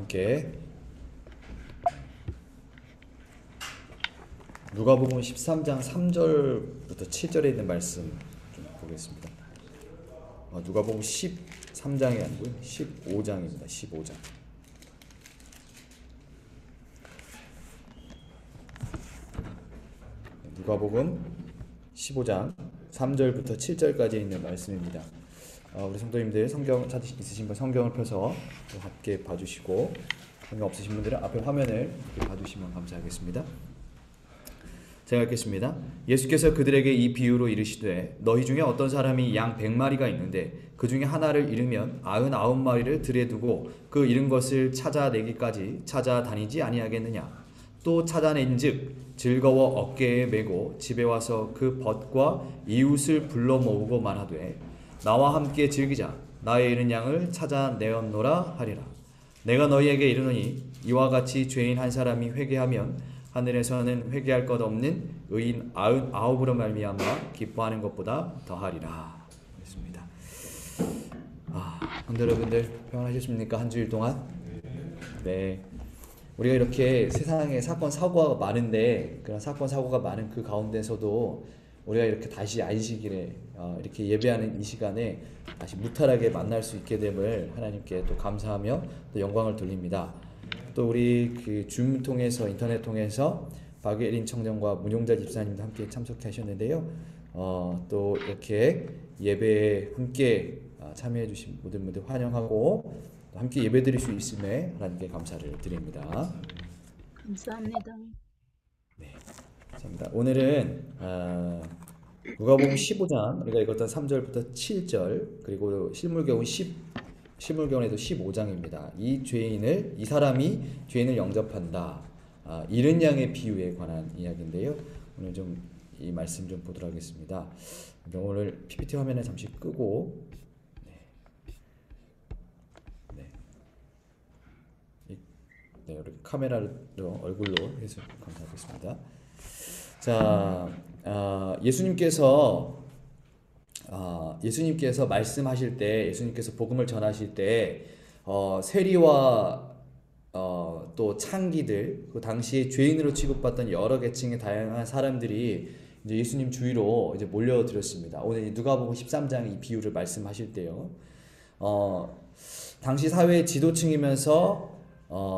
함께 누가복음 13장 3절부터 7절에 있는 말씀 좀 보겠습니다. 누가복음 13장이 아니고 15장입니다. 15장. 누가복음 15장 3절부터 7절까지 있는 말씀입니다. 우리 성도님들 성경 있으신 분 성경을 펴서 함께 봐주시고, 성경 없으신 분들은 앞에 화면을 봐주시면 감사하겠습니다. 제가 읽겠습니다. 예수께서 그들에게 이 비유로 이르시되 너희 중에 어떤 사람이 양 100마리가 있는데 그 중에 하나를 잃으면 99마리를 들에 두고 그 잃은 것을 찾아내기까지 찾아다니지 아니하겠느냐. 또 찾아낸즉 즐거워 어깨에 메고 집에 와서 그 벗과 이웃을 불러 모으고 말하되 나와 함께 즐기자. 나의 잃은 양을 찾아내었노라 하리라. 내가 너희에게 이르노니 이와 같이 죄인 한 사람이 회개하면 하늘에서는 회개할 것 없는 의인 99으로 말미암아 기뻐하는 것보다 더하리라. 그렇습니다. 성도 여러분들 평안하셨습니까? 한 주일 동안? 네. 우리가 이렇게 세상에 사건 사고가 많은데, 그런 사건 사고가 많은 그 가운데서도 우리가 이렇게 다시 안식일에 이렇게 예배하는 이 시간에 다시 무탈하게 만날 수 있게 됨을 하나님께 또 감사하며 또 영광을 돌립니다. 또 우리 그 줌 통해서, 인터넷 통해서 박예린 청년과 문용자 집사님도 함께 참석하셨는데요. 또 이렇게 예배에 함께 참여해 주신 모든 분들 환영하고 함께 예배드릴 수 있음에 하나님께 감사를 드립니다. 감사합니다. 네, 감사합니다. 오늘은 누가복음 15장 우리가 읽었던 3절부터 7절, 그리고 실물교훈에도 15장입니다. 이 사람이 죄인을 영접한다. 잃은 양의 비유에 관한 이야기인데요. 오늘 좀 이 말씀 좀 보도록 하겠습니다. 오늘 PPT 화면을 잠시 끄고, 이렇게 카메라로 얼굴로 해서 감사하겠습니다. 자, 예수님께서 말씀하실 때, 예수님께서 복음을 전하실 때 세리와 또 창기들, 그 당시에 죄인으로 취급받던 여러 계층의 다양한 사람들이 이제 예수님 주위로 이제 몰려들었습니다. 오늘 누가복음 13장 이 비유를 말씀하실 때요. 당시 사회의 지도층이면서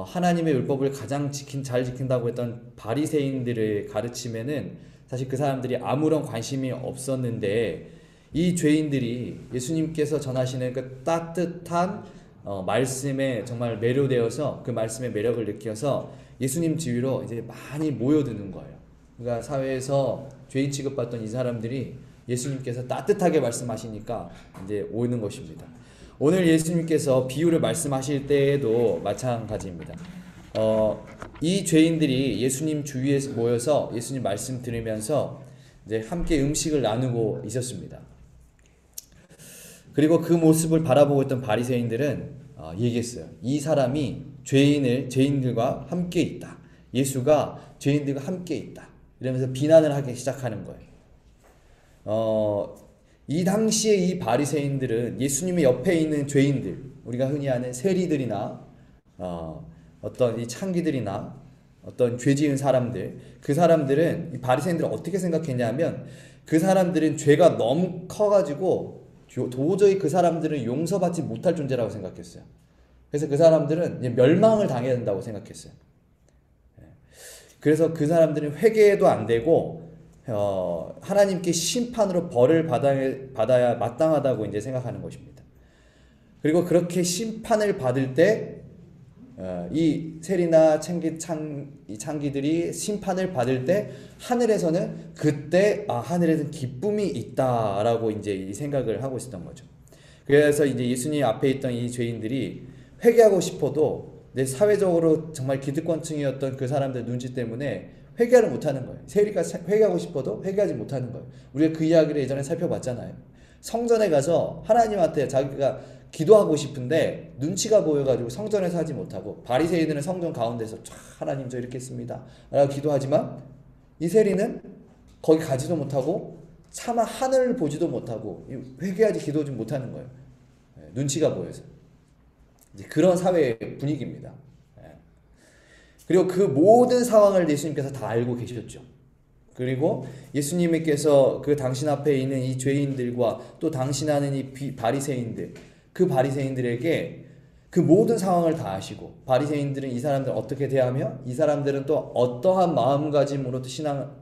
하나님의 율법을 가장 잘 지킨다고 했던 바리새인들의 가르침에는 사실 그 사람들이 아무런 관심이 없었는데, 이 죄인들이 예수님께서 전하시는 그 따뜻한 말씀에 정말 매료되어서 그 말씀의 매력을 느껴서 예수님 주위로 이제 많이 모여드는 거예요. 그러니까 사회에서 죄인 취급받던 이 사람들이 예수님께서 따뜻하게 말씀하시니까 이제 오는 것입니다. 오늘 예수님께서 비유를 말씀하실 때에도 마찬가지입니다. 이 죄인들이 예수님 주위에 모여서 예수님 말씀 들으면서 이제 함께 음식을 나누고 있었습니다. 그리고 그 모습을 바라보고 있던 바리새인들은 얘기했어요. 이 사람이 죄인들과 함께 있다. 예수가 죄인들과 함께 있다. 이러면서 비난을 하기 시작하는 거예요. 이 당시에 이 바리새인들은 예수님의 옆에 있는 죄인들, 우리가 흔히 아는 세리들이나 어떤 이 창기들이나 어떤 죄 지은 사람들, 그 사람들은 이 바리새인들은 어떻게 생각했냐면, 그 사람들은 죄가 너무 커가지고 도저히 그 사람들은 용서받지 못할 존재라고 생각했어요. 그래서 그 사람들은 이제 멸망을 당해야 된다고 생각했어요. 그래서 그 사람들은 회개도 안 되고 하나님께 심판으로 벌을 받아야 마땅하다고 이제 생각하는 것입니다. 그리고 그렇게 심판을 받을 때 이 세리나 창기들이 심판을 받을 때 하늘에서는 그때 하늘에는 기쁨이 있다라고 이제 이 생각을 하고 있었던 거죠. 그래서 이제 예수님 앞에 있던 이 죄인들이 회개하고 싶어도 내 사회적으로 정말 기득권층이었던 그 사람들 눈치 때문에 회개를 못하는 거예요. 세리가 회개하고 싶어도 회개하지 못하는 거예요. 우리가 그 이야기를 예전에 살펴봤잖아요. 성전에 가서 하나님한테 자기가 기도하고 싶은데 눈치가 보여가지고 성전에서 하지 못하고, 바리새인들은 성전 가운데서 하나님 저 이렇게 했습니다 라고 기도하지만, 이 세리는 거기 가지도 못하고 차마 하늘을 보지도 못하고 회개하지 기도하지 못하는 거예요. 눈치가 보여서. 이제 그런 사회의 분위기입니다. 그리고 그 모든 상황을 예수님께서 다 알고 계셨죠. 그리고 예수님께서 그 당신 앞에 있는 이 죄인들과 또 당신하는 이 바리새인들, 그 바리새인들에게 그 모든 상황을 다 아시고, 바리새인들은 이 사람들 어떻게 대하며 이 사람들은 또 어떠한 마음가짐으로 또 신앙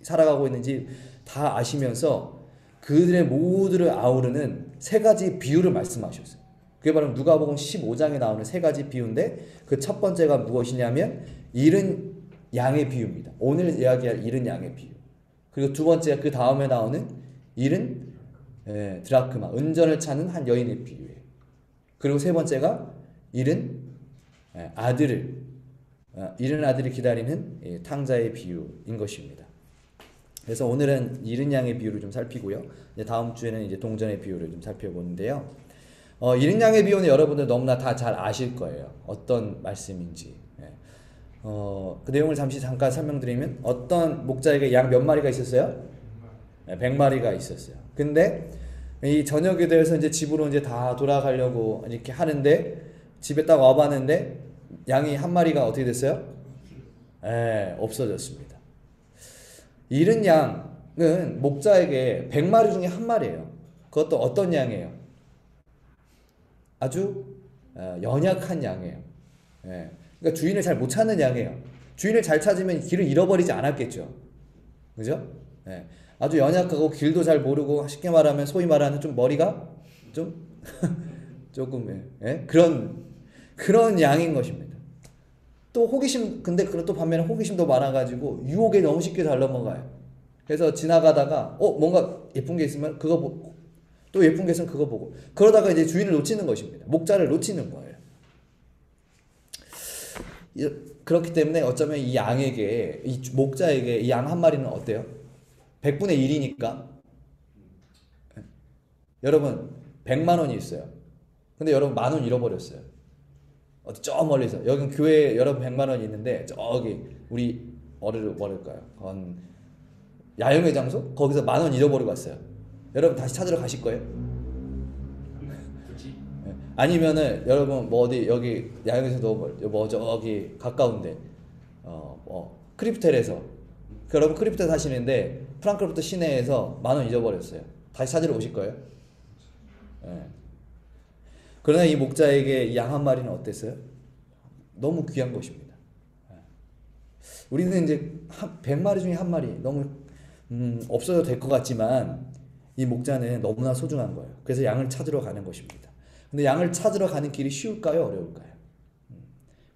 살아가고 있는지 다 아시면서 그들의 모두를 아우르는 세 가지 비유를 말씀하셨어요. 그게 바로 누가복음 15장에 나오는 세 가지 비유인데, 그 첫 번째가 무엇이냐면 잃은 양의 비유입니다. 오늘 이야기할 잃은 양의 비유. 그리고 두 번째가 그 다음에 나오는 잃은 드라크마, 은전을 찾는 한 여인의 비유예요. 그리고 세 번째가 잃은 아들을 기다리는 탕자의 비유인 것입니다. 그래서 오늘은 잃은 양의 비유를 좀 살피고요. 이제 다음 주에는 이제 동전의 비유를 좀 살펴보는데요. 잃은 양의 비유는 여러분들 너무나 다 잘 아실 거예요. 어떤 말씀인지. 그 내용을 잠깐 설명드리면, 어떤 목자에게 양 몇 마리가 있었어요? 100마리가 있었어요. 근데 이 저녁이 되어서 이제 집으로 이제 다 돌아가려고 이렇게 하는데, 집에 딱 와봤는데 양이 한 마리가 어떻게 됐어요? 없어졌습니다. 잃은 양은 목자에게 100마리 중에 한 마리예요. 그것도 어떤 양이에요? 아주 연약한 양이에요. 그러니까 주인을 잘 못 찾는 양이에요. 주인을 잘 찾으면 길을 잃어버리지 않았겠죠. 그죠? 아주 연약하고 길도 잘 모르고, 쉽게 말하면 소위 말하는 좀 머리가 좀 조금 그런 양인 것입니다. 또 근데 또 반면에 호기심도 많아가지고 유혹에 너무 쉽게 잘 넘어가요. 그래서 지나가다가 뭔가 예쁜 게 있으면 그거 보고, 또 예쁜 게 있으면 그거 보고, 그러다가 이제 주인을 놓치는 것입니다. 목자를 놓치는 거예요. 그렇기 때문에 어쩌면 이 양에게, 이 목자에게 이 양 한 마리는 어때요? 100분의 1이니까. 여러분 100만 원이 있어요. 근데 여러분 10,000원 잃어버렸어요. 어디 저 멀리서, 여기 교회에 여러분 100만 원이 있는데 저기 우리 뭐랄까요, 야영회 장소? 거기서 10,000원 잃어버리고 왔어요. 여러분 다시 찾으러 가실 거예요? 아니면은 여러분 어디 여기 야영에서도 저기 가까운데 크리프텔에서, 여러분 크리프텔 사시는데 프랑크푸르트 시내에서 10,000원 잊어버렸어요. 다시 찾으러 오실 거예요? 그러나 이 목자에게 이 양 한 마리는 어땠어요? 너무 귀한 것입니다. 우리는 이제 100마리 중에 한 마리 너무 없어도 될 것 같지만, 이 목자는 너무나 소중한 거예요. 그래서 양을 찾으러 가는 것입니다. 근데 양을 찾으러 가는 길이 쉬울까요? 어려울까요?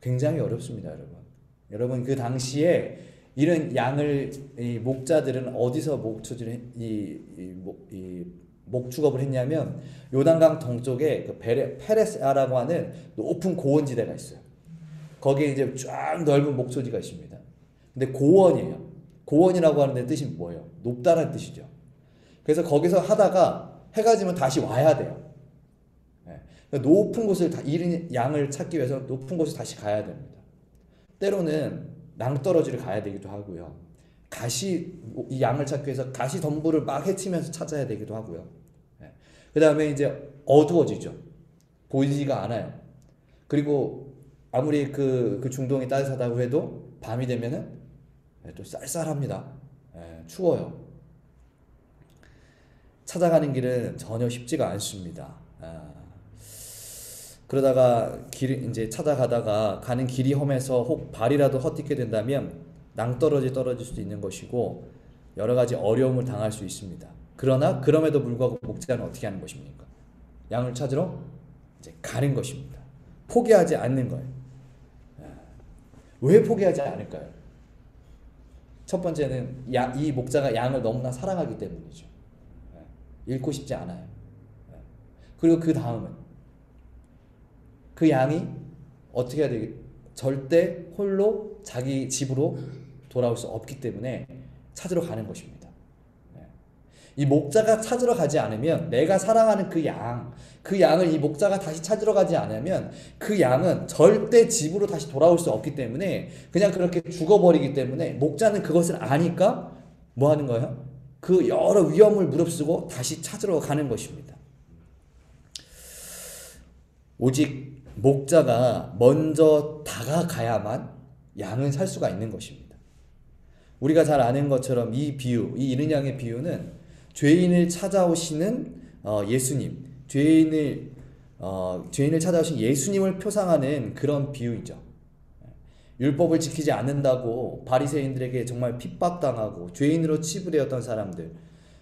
굉장히 어렵습니다, 여러분. 여러분 그 당시에 이런 양을, 이 목자들은 어디서 목축업을 했냐면, 요단강 동쪽에 그 페레스라고 하는 높은 고원지대가 있어요. 거기에 이제 쫙 넓은 목초지가 있습니다. 근데 고원이에요. 고원이라고 하는 데 뜻이 뭐예요? 높다는 뜻이죠. 그래서 거기서 하다가 해가 지면 다시 와야 돼요. 높은 곳을 잃은 양을 찾기 위해서 높은 곳을 다시 가야 됩니다. 때로는 낭떠러지를 가야 되기도 하고요. 이 양을 찾기 위해서 가시 덤불을 막 헤치면서 찾아야 되기도 하고요. 그 다음에 이제 어두워지죠. 보이지가 않아요. 그리고 아무리 그 중동이 따뜻하다고 해도 밤이 되면은 또 쌀쌀합니다. 추워요. 찾아가는 길은 전혀 쉽지가 않습니다. 그러다가 이제 찾아가다가 가는 길이 험해서 혹 발이라도 헛디게 된다면 낭떠러지 떨어질 수도 있는 것이고, 여러 가지 어려움을 당할 수 있습니다. 그러나 그럼에도 불구하고 목자는 어떻게 하는 것입니까? 양을 찾으러 이제 가는 것입니다. 포기하지 않는 거예요. 왜 포기하지 않을까요? 첫 번째는 이 목자가 양을 너무나 사랑하기 때문이죠. 잃고 싶지 않아요. 그리고 그 다음은 그 양이 어떻게 해야 되겠? 절대 홀로 자기 집으로 돌아올 수 없기 때문에 찾으러 가는 것입니다. 이 목자가 찾으러 가지 않으면, 내가 사랑하는 그 양을 이 목자가 다시 찾으러 가지 않으면 그 양은 절대 집으로 다시 돌아올 수 없기 때문에 그냥 그렇게 죽어버리기 때문에, 목자는 그것을 아니까 뭐 하는 거예요? 그 여러 위험을 무릅쓰고 다시 찾으러 가는 것입니다. 오직 목자가 먼저 다가가야만 양은 살 수가 있는 것입니다. 우리가 잘 아는 것처럼 이 비유, 이 이른 양의 비유는 죄인을 찾아오시는 예수님, 죄인을 찾아오신 예수님을 표상하는 그런 비유이죠. 율법을 지키지 않는다고 바리새인들에게 정말 핍박당하고 죄인으로 치부되었던 사람들,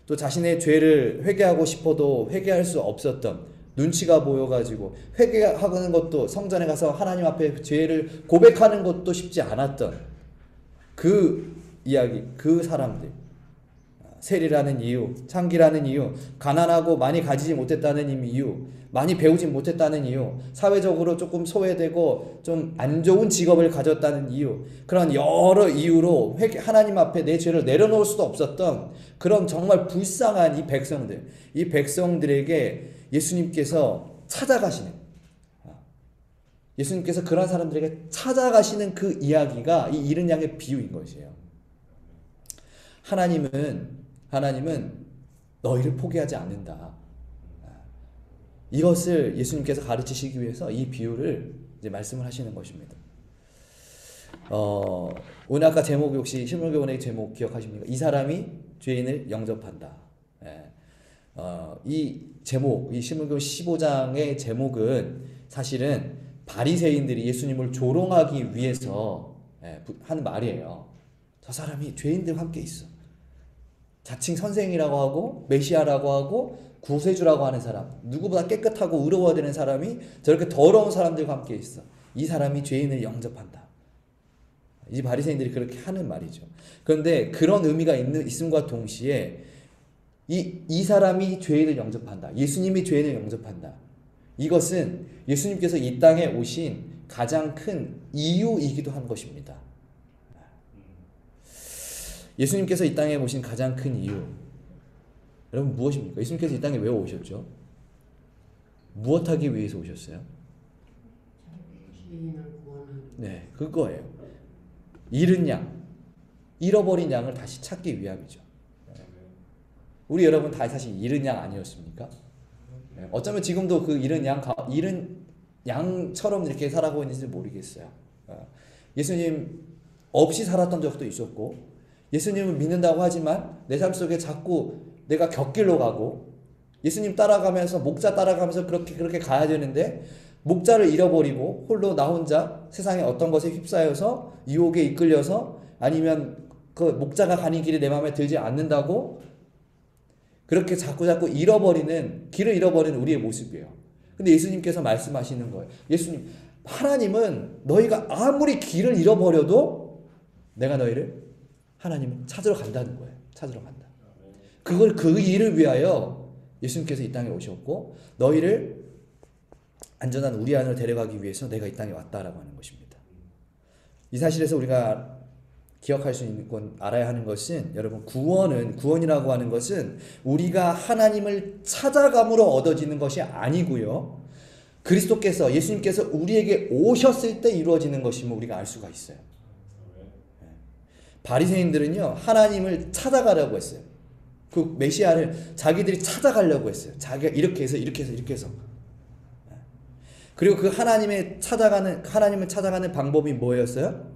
또 자신의 죄를 회개하고 싶어도 회개할 수 없었던, 눈치가 보여가지고 회개하는 것도, 성전에 가서 하나님 앞에 죄를 고백하는 것도 쉽지 않았던 그 이야기, 그 사람들, 세리라는 이유, 창기라는 이유, 가난하고 많이 가지지 못했다는 이유, 많이 배우지 못했다는 이유, 사회적으로 조금 소외되고 좀 안 좋은 직업을 가졌다는 이유, 그런 여러 이유로 하나님 앞에 내 죄를 내려놓을 수도 없었던 그런 정말 불쌍한 이 백성들, 이 백성들에게 예수님께서 찾아가시는, 예수님께서 그런 사람들에게 찾아가시는 그 이야기가 이 이른 양의 비유인 것이에요. 하나님은 너희를 포기하지 않는다. 이것을 예수님께서 가르치시기 위해서 이 비유를 이제 말씀을 하시는 것입니다. 오늘 아까 제목 혹시 신물교원의 제목 기억하십니까? 이 사람이 죄인을 영접한다. 이 제목, 이 신물교원 15장의 제목은 사실은 바리새인들이 예수님을 조롱하기 위해서 하는 말이에요. 저 사람이 죄인들과 함께 있어. 자칭 선생이라고 하고 메시아라고 하고 구세주라고 하는 사람, 누구보다 깨끗하고 의로워야 되는 사람이 저렇게 더러운 사람들과 함께 있어. 이 사람이 죄인을 영접한다. 이 바리새인들이 그렇게 하는 말이죠. 그런데 그런 의미가 있음과 동시에 이 사람이 죄인을 영접한다. 예수님이 죄인을 영접한다. 이것은 예수님께서 이 땅에 오신 가장 큰 이유이기도 한 것입니다. 예수님께서 이 땅에 오신 가장 큰 이유, 여러분 무엇입니까? 예수님께서 이 땅에 왜 오셨죠? 무엇하기 위해서 오셨어요? 네, 그거예요. 잃은 양, 잃어버린 양을 다시 찾기 위함이죠. 우리 여러분 다 사실 잃은 양 아니었습니까? 어쩌면 지금도 그 잃은 양처럼 이렇게 살아가고 있는지 모르겠어요. 예수님 없이 살았던 적도 있었고, 예수님을 믿는다고 하지만 내 삶 속에 자꾸 내가 곁길로 가고, 예수님 따라가면서 목자 따라가면서 그렇게 가야 되는데 목자를 잃어버리고 홀로 나 혼자 세상의 어떤 것에 휩싸여서 유혹에 이끌려서, 아니면 그 목자가 가는 길이 내 마음에 들지 않는다고 그렇게 자꾸 길을 잃어버리는 우리의 모습이에요. 근데 예수님께서 말씀하시는 거예요. 하나님은 너희가 아무리 길을 잃어버려도 내가 너희를 하나님은 찾으러 간다는 거예요. 찾으러 간다. 그 일을 위하여 예수님께서 이 땅에 오셨고, 너희를 안전한 우리 안으로 데려가기 위해서 내가 이 땅에 왔다라고 하는 것입니다. 이 사실에서 우리가 기억할 수 있는 건, 알아야 하는 것은, 여러분, 구원이라고 하는 것은 우리가 하나님을 찾아감으로 얻어지는 것이 아니고요, 그리스도께서, 예수님께서 우리에게 오셨을 때 이루어지는 것임을 우리가 알 수가 있어요. 바리새인들은요, 하나님을 찾아가려고 했어요. 그 메시아를 자기들이 찾아가려고 했어요. 자기가 이렇게 해서 그리고 그 하나님을 찾아가는 방법이 뭐였어요?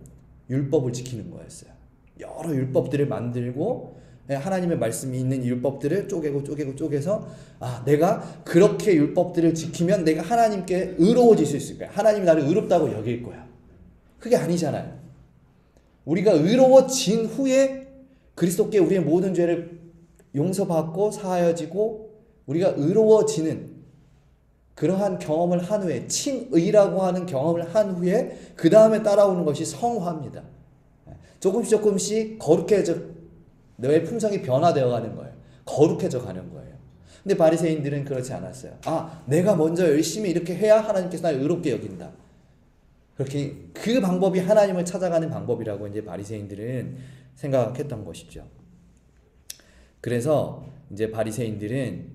율법을 지키는 거였어요. 여러 율법들을 만들고, 하나님의 말씀이 있는 율법들을 쪼개서, 내가 그렇게 율법들을 지키면 내가 하나님께 의로워질 수 있을 거야. 하나님이 나를 의롭다고 여길 거야. 그게 아니잖아요. 우리가 의로워진 후에 그리스도께 우리의 모든 죄를 용서받고 사하여지고 우리가 의로워지는 그러한 경험을 한 후에, 칭의라고 하는 경험을 한 후에 그 다음에 따라오는 것이 성화입니다. 조금씩 너의 품성이 변화되어 가는 거예요. 거룩해져 가는 거예요. 근데 바리새인들은 그렇지 않았어요. 내가 먼저 열심히 이렇게 해야 하나님께서 나를 의롭게 여긴다. 그렇게 그 방법이 하나님을 찾아가는 방법이라고 이제 바리새인들은 생각했던 것이죠. 그래서 이제 바리새인들은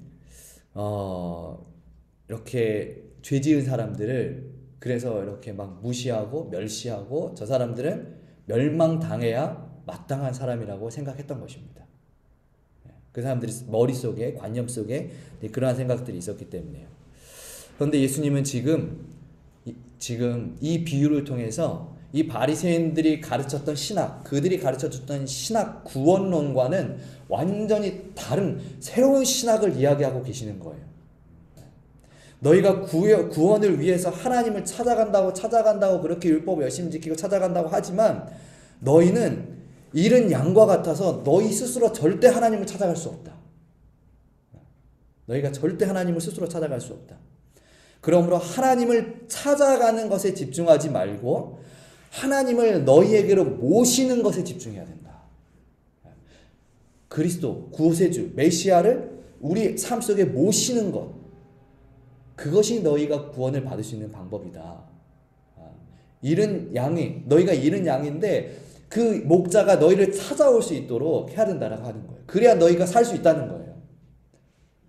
이렇게 죄 지은 사람들을 그래서 이렇게 막 무시하고 멸시하고, 저 사람들은 멸망당해야 마땅한 사람이라고 생각했던 것입니다. 그 사람들이 머릿속에, 관념 속에 그러한 생각들이 있었기 때문에요. 그런데 예수님은 지금 이 비유를 통해서 이 바리새인들이 가르쳤던 신학, 그들이 가르쳐줬던 신학 구원론과는 완전히 다른 새로운 신학을 이야기하고 계시는 거예요. 너희가 구원을 위해서 하나님을 찾아간다고 그렇게 율법 열심히 지키고 찾아간다고 하지만 너희는 잃은 양과 같아서 너희 스스로 절대 하나님을 찾아갈 수 없다. 너희가 절대 하나님을 스스로 찾아갈 수 없다. 그러므로 하나님을 찾아가는 것에 집중하지 말고 하나님을 너희에게로 모시는 것에 집중해야 된다. 그리스도, 구세주, 메시아를 우리 삶 속에 모시는 것, 그것이 너희가 구원을 받을 수 있는 방법이다. 잃은 양이, 너희가 잃은 양인데 그 목자가 너희를 찾아올 수 있도록 해야 된다라고 하는 거예요. 그래야 너희가 살 수 있다는 거예요.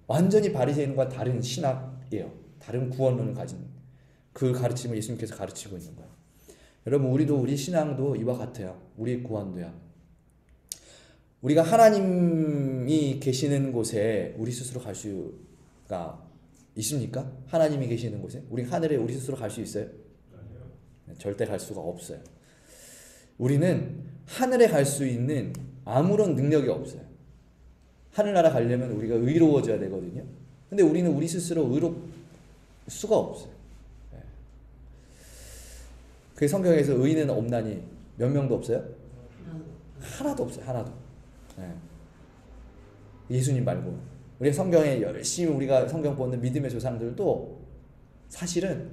완전히 바리새인과 다른 신학이에요. 다른 구원론을 가진 그 가르침을 예수님께서 가르치고 있는 거예요. 여러분, 우리 신앙도 이와 같아요. 우리 구원도요. 우리가 하나님이 계시는 곳에 우리 스스로 갈 수가 있습니까? 하나님이 계시는 곳에 우리 하늘에 우리 스스로 갈 수 있어요? 절대 갈 수가 없어요. 우리는 하늘에 갈 수 있는 아무런 능력이 없어요. 하늘나라 가려면 우리가 의로워져야 되거든요. 근데 우리는 우리 스스로 의롭 수가 없어요. 그 성경에서 의인은 없나니 몇 명도 없어요? 하나도 없어요. 하나도. 예수님 말고. 우리 성경에 열심히 우리가 성경 보는 믿음의 조상들도 사실은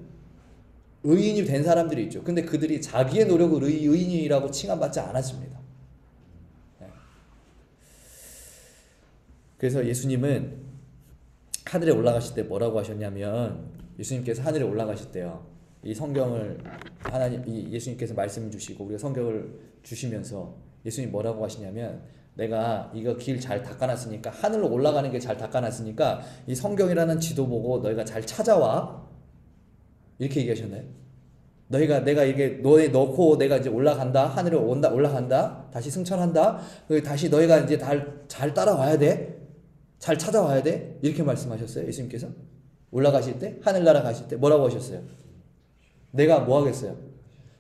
의인이 된 사람들이 있죠. 근데 그들이 자기의 노력으로 의인이라고 칭함받지 않았습니다. 그래서 예수님은 하늘에 올라가실 때 뭐라고 하셨냐면, 예수님께서 하늘에 올라가실 때요, 이 성경을 예수님께서 말씀을 주시고 우리가 성경을 주시면서 예수님 뭐라고 하시냐면, 내가 이거 길 잘 닦아놨으니까, 하늘로 올라가는 길 잘 닦아놨으니까 이 성경이라는 지도 보고 너희가 잘 찾아와, 이렇게 얘기하셨나요? 내가 이게 너에 넣고 내가 이제 올라간다, 하늘에 올라간다, 다시 승천한다, 다시 너희가 이제 잘 따라와야 돼, 잘 찾아와야 돼, 이렇게 말씀하셨어요. 예수님께서 올라가실 때, 하늘나라 가실 때 뭐라고 하셨어요? 내가 뭐 하겠어요?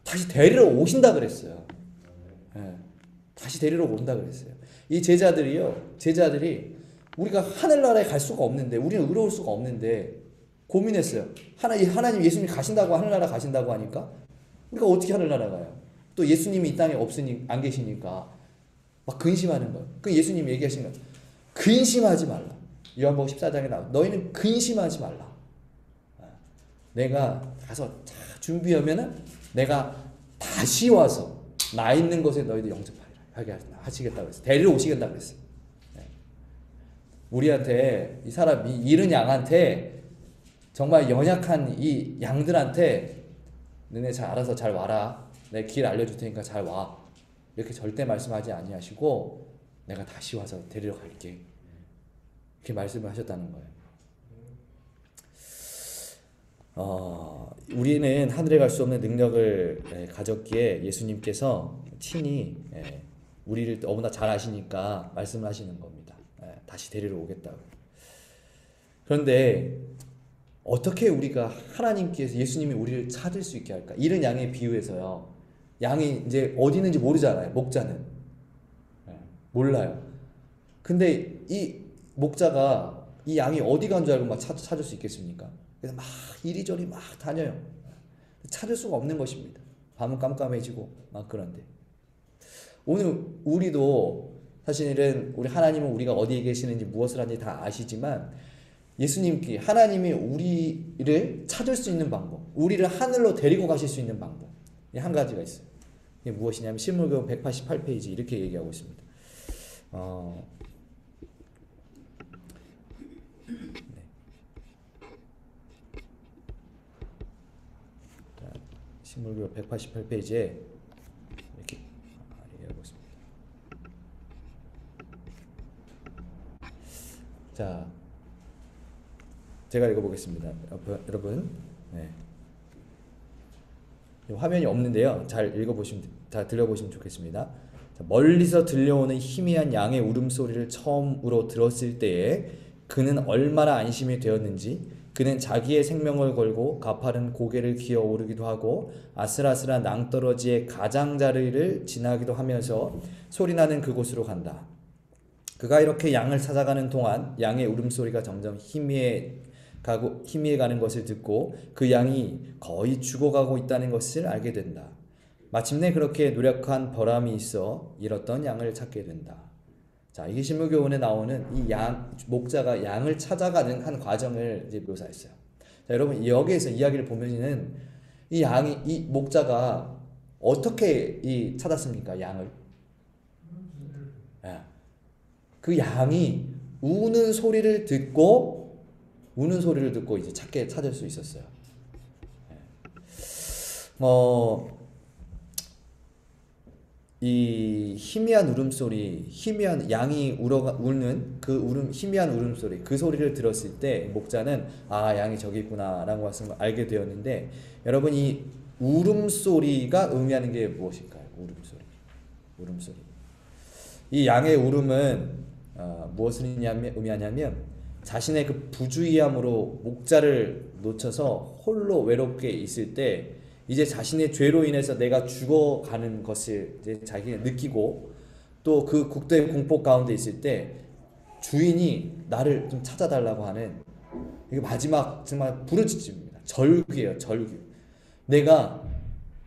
다시 데리러 오신다 그랬어요. 다시 데리러 온다 그랬어요. 이 제자들이 우리가 하늘나라에 갈 수가 없는데, 우리는 의로울 수가 없는데 고민했어요. 하나님 예수님이 가신다고, 하늘나라 가신다고 하니까 우리가 어떻게 하늘나라 가요? 또 예수님이 이 땅에 안 계시니까 막 근심하는 거예요. 그 예수님이 얘기하신 거예요. 근심하지 말라. 요한복음 14장에 나와, 너희는 근심하지 말라. 내가 가서 준비하면은 내가 다시 와서 나 있는 곳에 너희들 영접하리라 하시겠다고 했어요. 데리러 오시겠다고 그랬어요. 우리한테, 이 사람이 잃은 양한테, 정말 연약한 이 양들한테 너네 잘 알아서 잘 와라, 내 길 알려줄 테니까 잘 와, 이렇게 절대 말씀하지 아니하시고 내가 다시 와서 데리러 갈게, 이렇게 말씀을 하셨다는 거예요. 우리는 하늘에 갈 수 없는 능력을 가졌기에 예수님께서 친히 우리를 너무나 잘 아시니까 말씀을 하시는 겁니다. 다시 데리러 오겠다고. 그런데 어떻게 우리가 하나님께서, 예수님이 우리를 찾을 수 있게 할까? 잃은 양의 비유에서요, 양이 이제 어디 있는지 모르잖아요. 목자는 몰라요. 근데 이 목자가 이 양이 어디 간 줄 알고 막 찾을 수 있겠습니까? 그래서 막 이리저리 막 다녀요. 찾을 수가 없는 것입니다. 밤은 깜깜해지고 막. 그런데 오늘 우리도 사실은 우리 하나님은 우리가 어디에 계시는지 무엇을 하는지 다 아시지만, 예수님께 하나님이 우리를 찾을 수 있는 방법, 우리를 하늘로 데리고 가실 수 있는 방법, 한 가지가 있어요. 이게 무엇이냐면 신물교훈 188페이지 이렇게 얘기하고 있습니다. 신물교훈 188페이지에 이렇게 얘기하고 있습니다. 자, 제가 읽어보겠습니다. 여러분, 화면이 없는데요, 잘 읽어보시면, 잘 들려보시면 좋겠습니다. 자, 멀리서 들려오는 희미한 양의 울음소리를 처음으로 들었을 때에 그는 얼마나 안심이 되었는지 그는 자기의 생명을 걸고 가파른 고개를 기어 오르기도 하고 아슬아슬한 낭떠러지의 가장자리를 지나기도 하면서 소리나는 그곳으로 간다. 그가 이렇게 양을 찾아가는 동안 양의 울음소리가 점점 희미해가는 것을 듣고 그 양이 거의 죽어가고 있다는 것을 알게 된다. 마침내 그렇게 노력한 보람이 있어 잃었던 양을 찾게 된다. 자, 이게 신무교훈에 나오는 이 목자가 양을 찾아가는 한 과정을 이제 묘사했어요. 자, 여러분 여기에서 이야기를 보면은 이 목자가 어떻게 찾았습니까? 양을. 그 양이 우는 소리를 듣고 이제 찾을 수 있었어요. 이 희미한 울음소리, 양이 우는 그 희미한 울음소리, 그 소리를 들었을 때 목자는 양이 저기 있구나라고 알게 되었는데, 여러분 이 울음소리가 의미하는 게 무엇일까요? 울음소리. 이 양의 울음은 무엇을 의미하냐면 자신의 그 부주의함으로 목자를 놓쳐서 홀로 외롭게 있을 때 이제 자신의 죄로 인해서 내가 죽어가는 것을 이제 자기가 느끼고, 또 그 극도의 공포 가운데 있을 때 주인이 나를 좀 찾아달라고 하는, 이게 마지막 정말 부르짖음입니다. 절규예요, 절규. 내가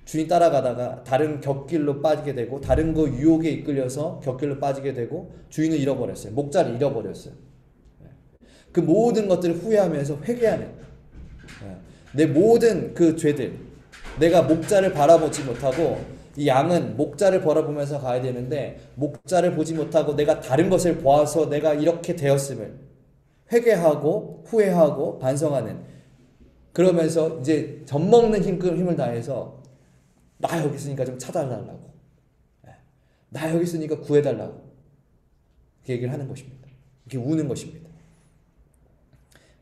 주인 따라가다가 다른 곁길로 빠지게 되고, 다른 거 유혹에 이끌려서 곁길로 빠지게 되고 주인을 잃어버렸어요. 목자를 잃어버렸어요. 그 모든 것들을 후회하면서 회개하는, 내 모든 그 죄들, 내가 목자를 바라보지 못하고, 이 양은 목자를 바라보면서 가야 되는데 목자를 보지 못하고 내가 다른 것을 보아서 내가 이렇게 되었음을 회개하고 후회하고 반성하는, 그러면서 이제 젖먹는 힘을 다해서 나 여기 있으니까 좀 찾아달라고, 나 여기 있으니까 구해달라고 그 얘기를 하는 것입니다. 이렇게 우는 것입니다.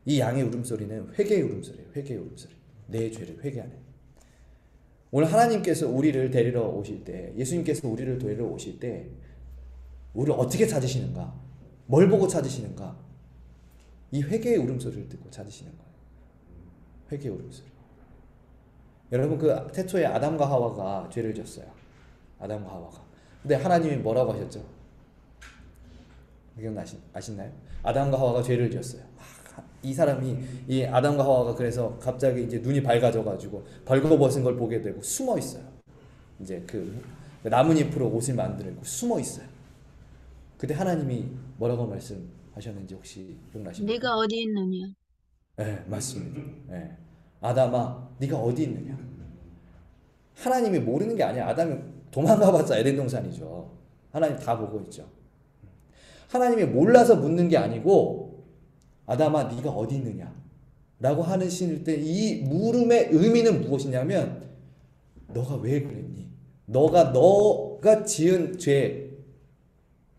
이 양의 울음소리는 회개의 울음소리예요. 회개의 울음소리. 내 죄를 회개하는. 오늘 하나님께서 우리를 데리러 오실 때, 예수님께서 우리를 데리러 오실 때 우리를 어떻게 찾으시는가? 뭘 보고 찾으시는가? 이 회개의 울음소리를 듣고 찾으시는 거예요. 회개의 울음소리. 여러분 그 태초에 아담과 하와가 죄를 졌어요. 아담과 하와가. 근데 하나님이 뭐라고 하셨죠? 기억나시나요? 아담과 하와가 죄를 지었어요. 이 아담과 하와가 그래서 갑자기 이제 눈이 밝아져가지고 벌거벗은 걸 보게 되고 숨어 있어요. 이제 그 나뭇잎으로 옷을 만들고 숨어 있어요. 그때 하나님이 뭐라고 말씀하셨는지 혹시 기억나십니까? 네가 어디 있느냐? 네, 맞습니다. 네. 아담아, 네가 어디 있느냐? 하나님이 모르는 게 아니야. 아담이 도망가봤자 에덴 동산이죠. 하나님 다 보고 있죠. 하나님이 몰라서 묻는 게 아니고, 아담아 네가 어디 있느냐 라고 하는 신일 때 이 물음의 의미는 무엇이냐면, 너가 왜 그랬니? 너가 지은 죄,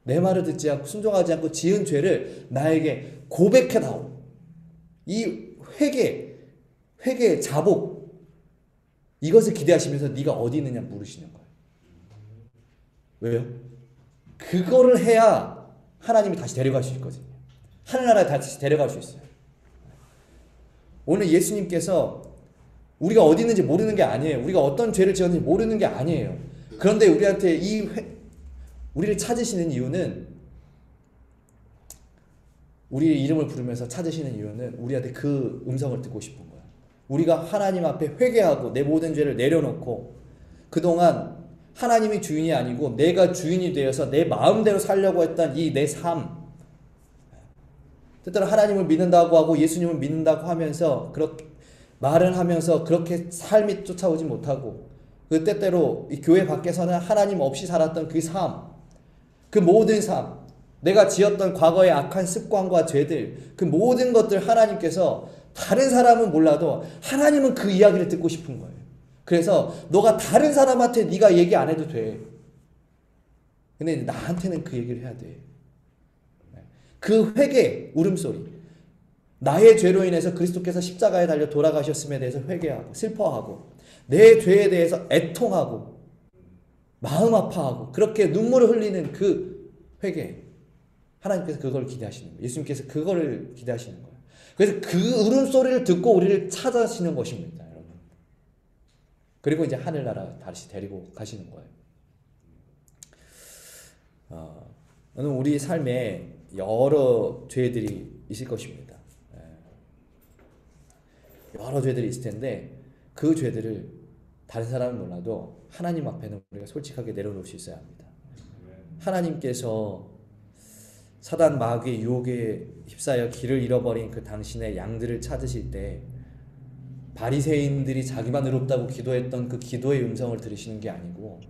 내 말을 듣지 않고 순종하지 않고 지은 죄를 나에게 고백해다오. 이 회개, 자복, 이것을 기대하시면서 네가 어디 있느냐 물으시는 거예요. 왜요? 그거를 해야 하나님이 다시 데려갈 수 있거든요. 하늘나라에 다시 데려갈 수 있어요. 오늘 예수님께서 우리가 어디 있는지 모르는 게 아니에요. 우리가 어떤 죄를 지었는지 모르는 게 아니에요. 그런데 우리한테 우리를 찾으시는 이유는, 우리의 이름을 부르면서 찾으시는 이유는 우리한테 그 음성을 듣고 싶은 거예요. 우리가 하나님 앞에 회개하고 내 모든 죄를 내려놓고 그동안 하나님이 주인이 아니고 내가 주인이 되어서 내 마음대로 살려고 했던 이 내 삶, 때때로 하나님을 믿는다고 하고 예수님을 믿는다고 하면서 그렇게 말을 하면서 그렇게 삶이 쫓아오지 못하고, 그 때때로 이 교회 밖에서는 하나님 없이 살았던 그 삶, 그 모든 삶, 내가 지었던 과거의 악한 습관과 죄들, 그 모든 것들 하나님께서, 다른 사람은 몰라도 하나님은 그 이야기를 듣고 싶은 거예요. 그래서 너가 다른 사람한테 네가 얘기 안 해도 돼. 근데 나한테는 그 얘기를 해야 돼. 그 회개, 울음소리, 나의 죄로 인해서 그리스도께서 십자가에 달려 돌아가셨음에 대해서 회개하고 슬퍼하고 내 죄에 대해서 애통하고 마음 아파하고 그렇게 눈물을 흘리는 그 회개, 하나님께서 그걸 기대하시는 거예요. 예수님께서 그거를 기대하시는 거예요. 그래서 그 울음소리를 듣고 우리를 찾아시는 것입니다, 여러분. 그리고 이제 하늘나라 다시 데리고 가시는 거예요. 오늘 우리 삶에 여러 죄들이 있을 것입니다. 여러 죄들이 있을 텐데 그 죄들을 다른 사람은 몰라도 하나님 앞에는 우리가 솔직하게 내려놓을 수 있어야 합니다. 하나님께서 사단 마귀의 유혹에 휩싸여 길을 잃어버린 그 당신의 양들을 찾으실 때 바리새인들이 자기만 의롭다고 기도했던 그 기도의 음성을 들으시는 게 아니고,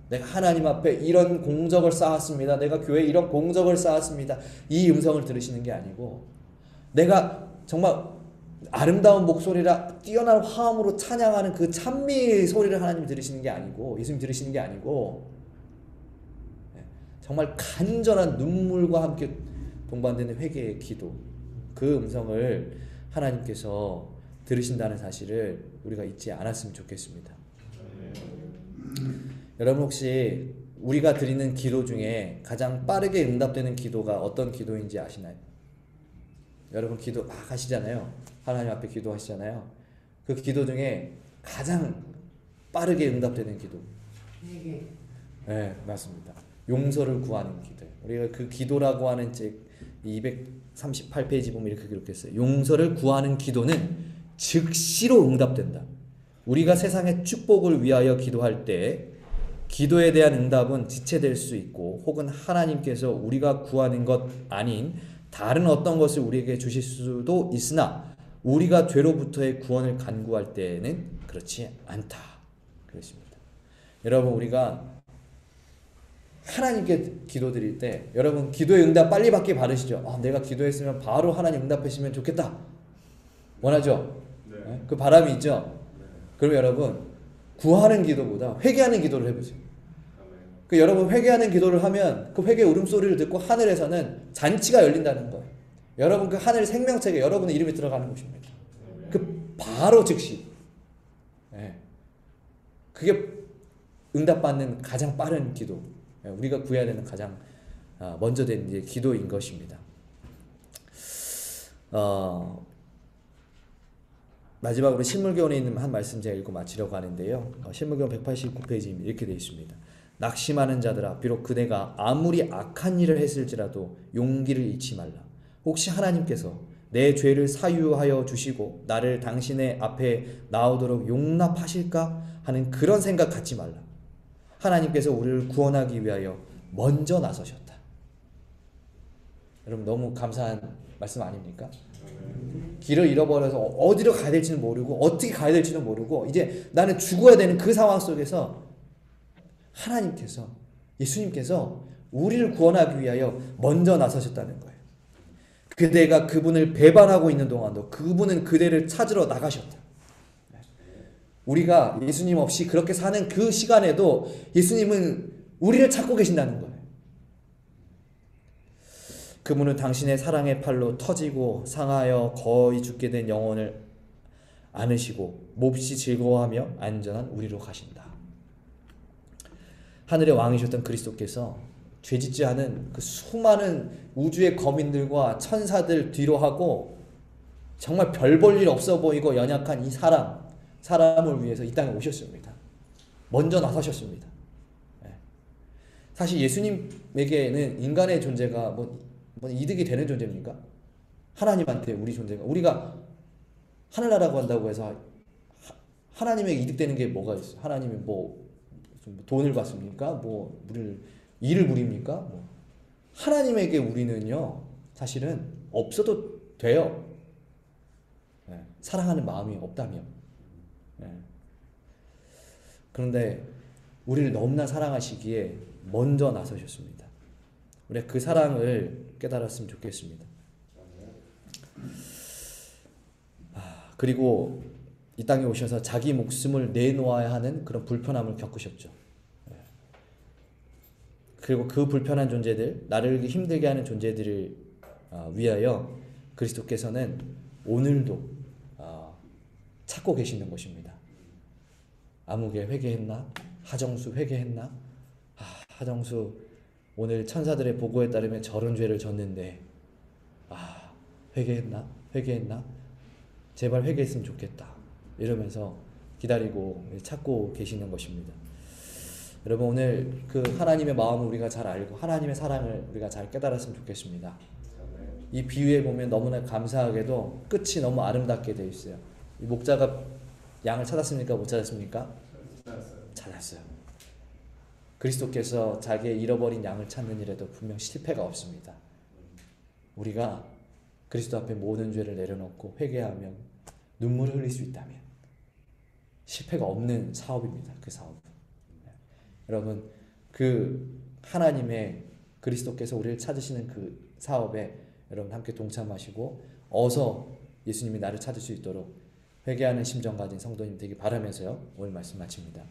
내가 하나님 앞에 이런 공적을 쌓았습니다, 내가 교회에 이런 공적을 쌓았습니다, 이 음성을 들으시는 게 아니고, 내가 정말 아름다운 목소리라 뛰어난 화음으로 찬양하는 그 찬미의 소리를 하나님 들으시는 게 아니고, 예수님 들으시는 게 아니고, 정말 간절한 눈물과 함께 동반되는 회개의 기도, 그 음성을 하나님께서 들으신다는 사실을 우리가 잊지 않았으면 좋겠습니다. 여러분, 혹시 우리가 드리는 기도 중에 가장 빠르게 응답되는 기도가 어떤 기도인지 아시나요? 여러분 기도 막 하시잖아요. 하나님 앞에 기도하시잖아요. 그 기도 중에 가장 빠르게 응답되는 기도, 네, 맞습니다. 용서를 구하는 기도예요. 우리가 그 기도라고 하는 책 238페이지 보면 이렇게 기록했어요. 용서를 구하는 기도는 즉시로 응답된다. 우리가 세상의 축복을 위하여 기도할 때 기도에 대한 응답은 지체될 수 있고, 혹은 하나님께서 우리가 구하는 것 아닌 다른 어떤 것을 우리에게 주실 수도 있으나 우리가 죄로부터의 구원을 간구할 때에는 그렇지 않다. 그렇습니다. 여러분, 우리가 하나님께 기도드릴 때 여러분 기도의 응답 빨리 받기 바라시죠? 내가 기도했으면 바로 하나님 응답하시면 좋겠다, 원하죠? 네. 그 바람이 있죠? 네. 그럼 여러분 구하는 기도보다 회개하는 기도를 해보세요. 그 여러분 회개하는 기도를 하면 그 회개의 울음소리를 듣고 하늘에서는 잔치가 열린다는 거예요. 여러분 그 하늘 생명책에 여러분의 이름이 들어가는 것입니다. 그 바로 즉시. 네. 그게 응답받는 가장 빠른 기도, 우리가 구해야 되는 가장 먼저 된 이제 기도인 것입니다. 마지막으로 신물교원에 있는 한 말씀 제가 읽고 마치려고 하는데요. 신물교원 189페이지입니다. 이렇게 되어 있습니다. 낙심하는 자들아, 비록 그대가 아무리 악한 일을 했을지라도 용기를 잃지 말라. 혹시 하나님께서 내 죄를 사유하여 주시고 나를 당신의 앞에 나오도록 용납하실까 하는 그런 생각 갖지 말라. 하나님께서 우리를 구원하기 위하여 먼저 나서셨다. 여러분 너무 감사한 말씀 아닙니까? 길을 잃어버려서 어디로 가야 될지는 모르고 어떻게 가야 될지는 모르고 이제 나는 죽어야 되는 그 상황 속에서 하나님께서, 예수님께서 우리를 구원하기 위하여 먼저 나서셨다는 거예요. 그대가 그분을 배반하고 있는 동안도 그분은 그대를 찾으러 나가셨다. 우리가 예수님 없이 그렇게 사는 그 시간에도 예수님은 우리를 찾고 계신다는 거예요. 그분은 당신의 사랑의 팔로 터지고 상하여 거의 죽게 된 영혼을 안으시고 몹시 즐거워하며 안전한 우리로 가신다. 하늘의 왕이셨던 그리스도께서 죄짓지 않은 그 수많은 우주의 거민들과 천사들 뒤로 하고 정말 별 볼 일 없어 보이고 연약한 이 사람을 위해서 이 땅에 오셨습니다. 먼저 나서셨습니다. 사실 예수님에게는 인간의 존재가 뭐 이득이 되는 존재입니까? 하나님한테 우리 존재가, 우리가 하늘나라고 한다고 해서 하나님에게 이득되는 게 뭐가 있어요? 하나님이 뭐 돈을 받습니까? 뭐 우리를 일을 부립니까? 뭐. 하나님에게 우리는요 사실은 없어도 돼요. 사랑하는 마음이 없다면. 그런데 우리를 너무나 사랑하시기에 먼저 나서셨습니다. 우리가 그 사랑을 깨달았으면 좋겠습니다. 그리고 이 땅에 오셔서 자기 목숨을 내놓아야 하는 그런 불편함을 겪으셨죠. 그리고 그 불편한 존재들, 나를 힘들게 하는 존재들을 위하여 그리스도께서는 오늘도 찾고 계시는 것입니다. 아무개 회개했나? 하정수 회개했나? 하정수 오늘 천사들의 보고에 따르면 저런 죄를 졌는데 회개했나? 회개했나? 제발 회개했으면 좋겠다. 이러면서 기다리고 찾고 계시는 것입니다. 여러분 오늘 그 하나님의 마음을 우리가 잘 알고 하나님의 사랑을 우리가 잘 깨달았으면 좋겠습니다. 이 비유에 보면 너무나 감사하게도 끝이 너무 아름답게 되어 있어요. 이 목자가 양을 찾았습니까? 못 찾았습니까? 찾았어요. 그리스도께서 자기의 잃어버린 양을 찾는 일에도 분명 실패가 없습니다. 우리가 그리스도 앞에 모든 죄를 내려놓고 회개하면 눈물을 흘릴 수 있다면 실패가 없는 사업입니다. 그 사업은. 여러분 그 하나님의 그리스도께서 우리를 찾으시는 그 사업에 여러분 함께 동참하시고 어서 예수님이 나를 찾을 수 있도록 회개하는 심정 가진 성도님 되기 바라면서요. 오늘 말씀 마칩니다.